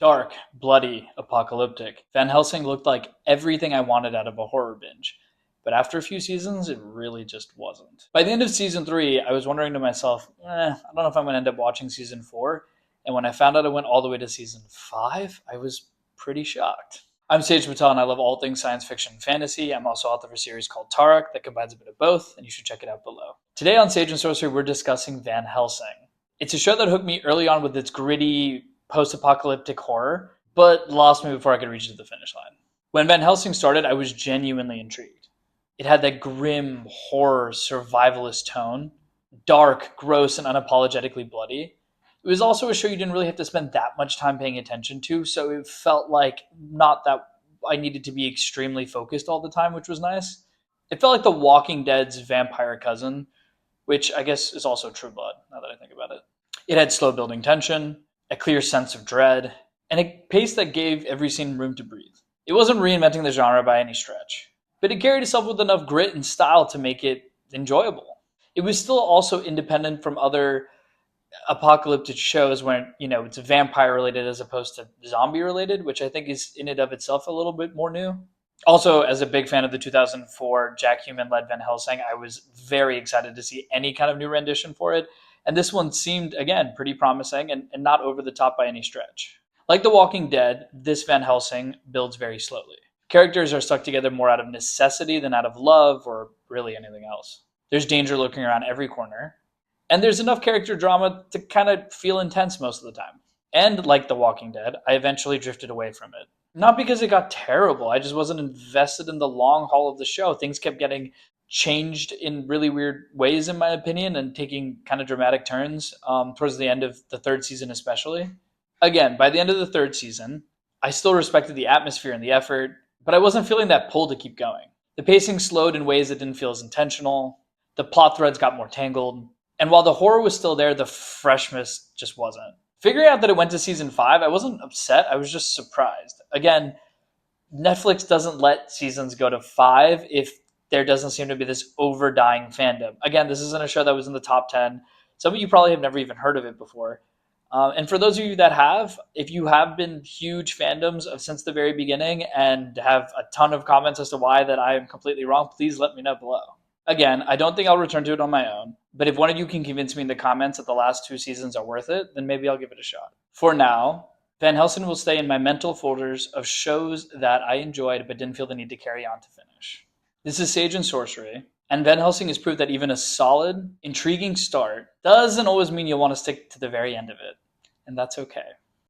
Dark, bloody, apocalyptic. Van Helsing looked like everything I wanted out of a horror binge. But after a few seasons, it really just wasn't. By the end of season 3, I was wondering to myself, I don't know if I'm going to end up watching season 4. And when I found out it went all the way to season 5, I was pretty shocked. I'm Sage Patel, and I love all things science fiction and fantasy. I'm also author of a series called Tarak that combines a bit of both, and you should check it out below. Today on Sage and Sorcery, we're discussing Van Helsing. It's a show that hooked me early on with its gritty, post-apocalyptic horror, but lost me before I could reach to the finish line. When Van Helsing started, I was genuinely intrigued. It had that grim, horror, survivalist tone, dark, gross, and unapologetically bloody. It was also a show you didn't really have to spend that much time paying attention to, so it felt like not that I needed to be extremely focused all the time, which was nice. It felt like The Walking Dead's vampire cousin, which I guess is also True Blood, now that I think about it. It had slow building tension, a clear sense of dread, and a pace that gave every scene room to breathe. It wasn't reinventing the genre by any stretch, but it carried itself with enough grit and style to make it enjoyable. It was still also independent from other apocalyptic shows when, it's vampire related as opposed to zombie related, which I think is in and of itself a little bit more new. Also, as a big fan of the 2004 Jack Human-led Van Helsing, I was very excited to see any kind of new rendition for it. And this one seemed, again, pretty promising and not over the top by any stretch. Like The Walking Dead, this Van Helsing builds very slowly. Characters are stuck together more out of necessity than out of love or really anything else. There's danger lurking around every corner. And there's enough character drama to kind of feel intense most of the time. And like The Walking Dead, I eventually drifted away from it. Not because it got terrible, I just wasn't invested in the long haul of the show. Things kept getting changed in really weird ways, in my opinion, and taking kind of dramatic turns towards the end of the third season especially. Again, by the end of the third season, I still respected the atmosphere and the effort, but I wasn't feeling that pull to keep going. The pacing slowed in ways that didn't feel as intentional. The plot threads got more tangled. And while the horror was still there, the freshness just wasn't. Figuring out that it went to season 5, I wasn't upset. I was just surprised. Again, Netflix doesn't let seasons go to 5 if there doesn't seem to be this overdying fandom. Again, this isn't a show that was in the top 10. Some of you probably have never even heard of it before. And for those of you that have, if you have been huge fandoms of since the very beginning and have a ton of comments as to why that I am completely wrong, please let me know below. Again, I don't think I'll return to it on my own, but if one of you can convince me in the comments that the last 2 seasons are worth it, then maybe I'll give it a shot. For now, Van Helsing will stay in my mental folders of shows that I enjoyed but didn't feel the need to carry on to finish. This is Sage and Sorcery, and Van Helsing has proved that even a solid, intriguing start doesn't always mean you'll want to stick to the very end of it, and that's okay.